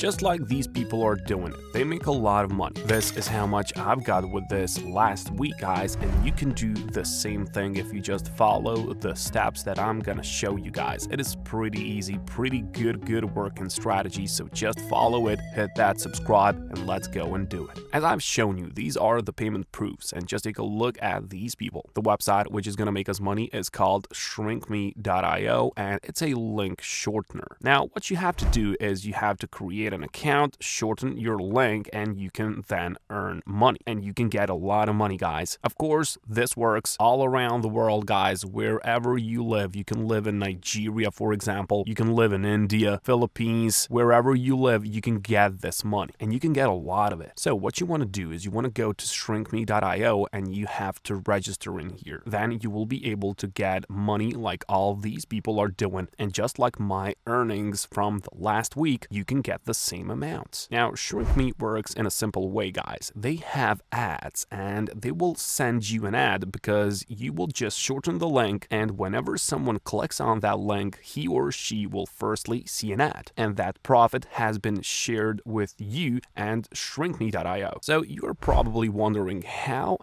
just like these people are doing it. They make a lot of money. This is how much I've got with this last week, guys, and you can do the same thing if you just follow the steps that I'm gonna show you guys. It is pretty easy, pretty good working strategy, so just follow it, hit that subscribe, and let's go and do it. As I've shown you, these are the payment proofs, and just take a look at these people. The website which is gonna make us money is called shrinkme.io, and it's a link shortener. Now, what you have to do is you have to create an account, shorten your link, and you can then earn money. And you can get a lot of money, guys. Of course, this works all around the world, guys. Wherever you live, you can live in Nigeria, for example. You can live in India, Philippines, wherever you live, you can get this money. And you can get a lot of it. So what you want to do is you want to go to shrinkme.io and you have to register in here. Then you will be able to get money like all these people are doing. And just like my earnings from the last week, you can get the same amount. Now, ShrinkMe works in a simple way, guys. They have ads and they will send you an ad because you will just shorten the link, and whenever someone clicks on that link, he or she will firstly see an ad, and that profit has been shared with you and shrinkme.io. So you're probably wondering how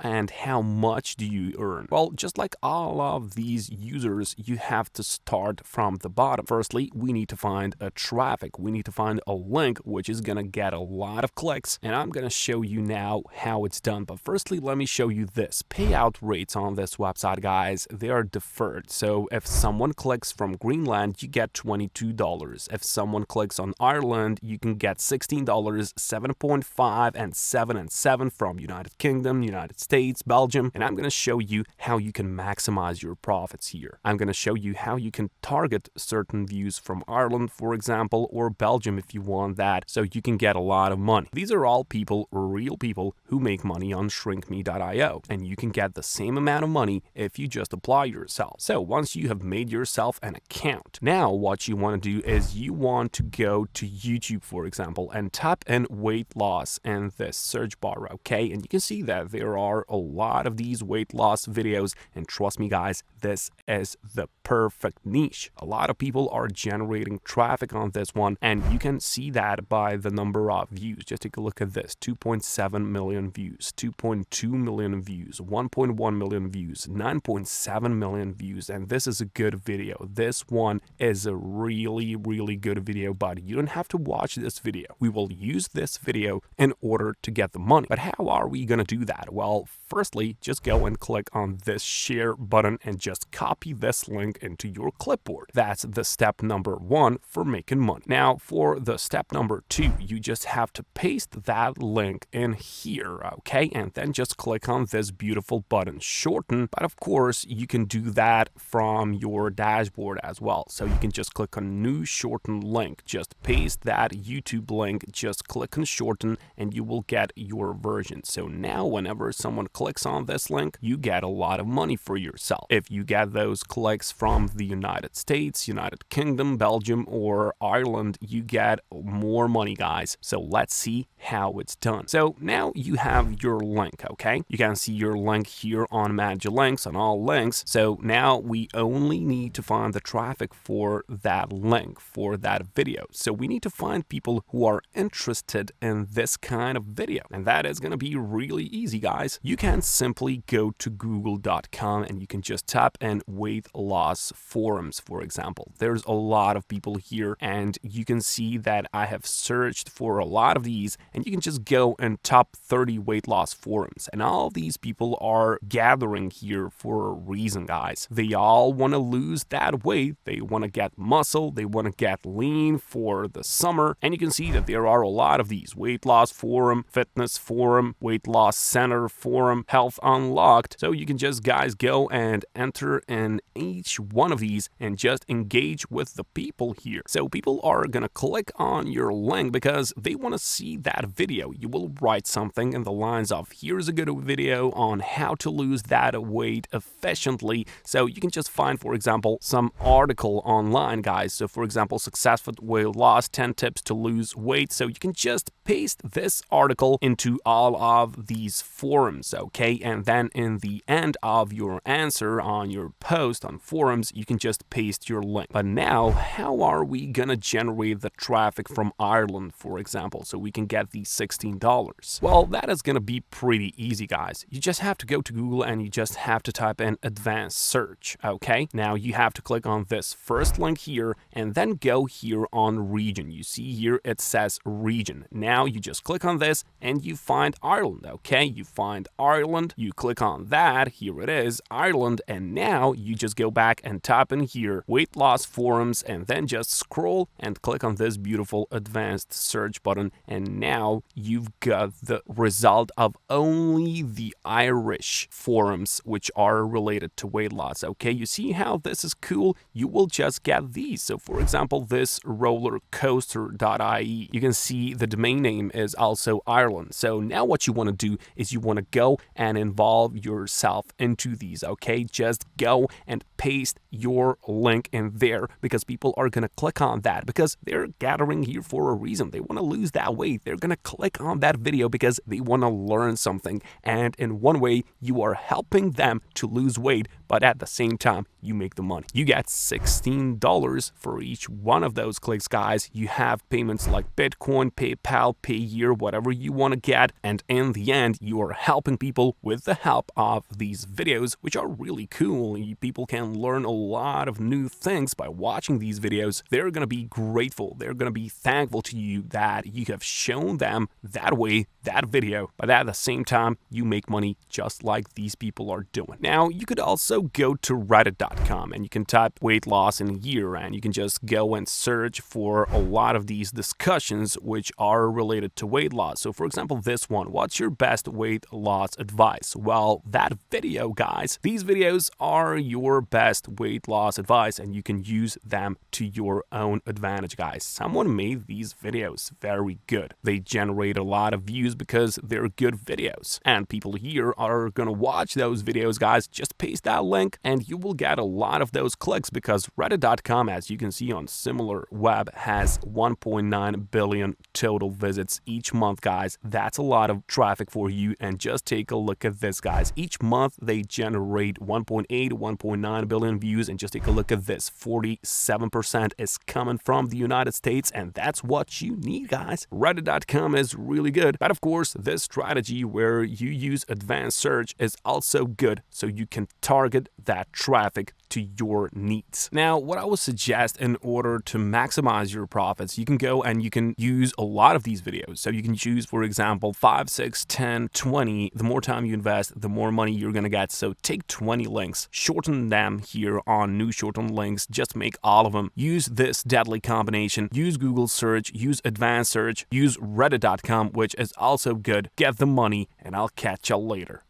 much do you earn? Well, just like all of these users, you have to start from the bottom. Firstly, we need to find a traffic. We need to find a link which is gonna get a lot of clicks, and I'm gonna show you now how it's done. But firstly, let me show you this. Payout rates on this website, guys, they are deferred. So if someone clicks from Greenland, you get $22. If someone clicks on Ireland, you can get $16, 7.5 and 7 and 7 from United Kingdom, United States, Belgium. And I'm gonna show you how you can maximize your profits here. I'm gonna show you how you can target certain views from Ireland, for example, or Belgium if you want that, so you can get a lot of money. These are all people, real people, who make money on shrinkme.io, and you can get the same amount of money if you just apply yourself. So once you have made yourself an account, now what you want to do is you want to go to YouTube, for example, and type in weight loss in this search bar, okay? And you can see that there are a lot of these weight loss videos, and trust me, guys, this is the perfect niche. A lot of people are generating traffic on this one, and you can see that by the number of views. Just take a look at this: 2.7 million views, 2.2 million views, 1.1 million views, 9.7 million views, and this is a good video. This one is a really good video, but you don't have to watch this video. We will use this video in order to get the money. But how are we gonna do that? Well, firstly, just go and click on this share button and just copy this link into your clipboard. That's the step number 1 for making money. Now, for the step number 2, you just have to paste that link in here, okay? And then just click on this beautiful button, shorten. But of course, you can do that from your dashboard as well. So you can just click on new shorten link, just paste that YouTube link, just click on shorten, and you will get your version. So now whenever someone clicks on this link, you get a lot of money for yourself. If you get those clicks from the United States, United Kingdom, Belgium, or Ireland, you get more money, guys. So let's see how it's done. So now you have your link, okay? You can see your link here on Manage Links, on all links. So now we only need to find the traffic for that link, for that video. So we need to find people who are interested in this kind of video. And that is going to be really easy, guys. You can simply go to google.com and you can just type in weight loss forums, for example. There's a lot of people here, and you can see that I have searched for a lot of these, and you can just go and top 30 weight loss forums. And all these people are gathering here for a reason, guys. They all want to lose that weight. They want to get muscle. They want to get lean for the summer. And you can see that there are a lot of these: weight loss forum, fitness forum, weight loss center forum, health unlocked. So you can just, guys, go and enter in each one of these and just engage with the people here. So people are gonna click on your link because they want to see that video. You will write something in the lines of, here's a good video on how to lose that weight efficiently. So you can just find, for example, some article online, guys. So for example, successful weight loss, 10 tips to lose weight. So you can just paste this article into all of these forums, okay? And then in the end of your answer on your post on forums, you can just paste your link. But now, how are we gonna generate the traffic from from Ireland, for example, so we can get these $16. Well, that is going to be pretty easy, guys. You just have to go to Google and you just have to type in advanced search, okay? Now you have to click on this first link here and then go here on region. You see here it says region. Now you just click on this and you find Ireland, okay? You find Ireland, you click on that, here it is, Ireland, and now you just go back and type in here weight loss forums and then just scroll and click on this beautiful advanced search button, and now you've got the result of only the Irish forums which are related to weight loss, okay? You see how this is cool? You will just get these. So for example, this rollercoaster.ie, you can see the domain name is also Ireland. So now what you want to do is you want to go and involve yourself into these, okay? Just go and paste your link in there because people are going to click on that because they're gathering here for a reason. They want to lose that weight. They're going to click on that video because they want to learn something. And in one way, you are helping them to lose weight, but at the same time, you make the money. You get $16 for each one of those clicks, guys. You have payments like Bitcoin, PayPal, Payeer, whatever you want to get. And in the end, you are helping people with the help of these videos, which are really cool. People can learn a lot of new things by watching these videos. They're going to be grateful. They're going to be thankful to you that you have shown them that way, that video. But at the same time, you make money just like these people are doing. Now, you could also go to reddit.com and you can type weight loss in a year and you can just go and search for a lot of these discussions which are related to weight loss. So for example, this one, what's your best weight loss advice? Well, that video, guys, these videos are your best weight loss advice and you can use them to your own advantage, guys. Someone made these videos very good. They generate a lot of views because they're good videos and people here are gonna watch those videos, guys. Just paste that link and you will get a lot of those clicks because reddit.com, as you can see on SimilarWeb, has 1.9 billion total visits each month, guys. That's a lot of traffic for you. And just take a look at this, guys. Each month they generate 1.8 1.9 billion views, and just take a look at this, 47% is coming from the United States, and that's what you need, guys. Reddit.com is really good, but of course this strategy where you use advanced search is also good, so you can target that traffic to your needs. Now, what I would suggest in order to maximize your profits, you can go and you can use a lot of these videos. So you can choose, for example, 5, 6, 10, 20. The more time you invest, the more money you're gonna get. So take 20 links, shorten them here on new shortened links, just make all of them. Use this deadly combination, use Google search, use advanced search, use reddit.com, which is also good. Get the money, and I'll catch you later.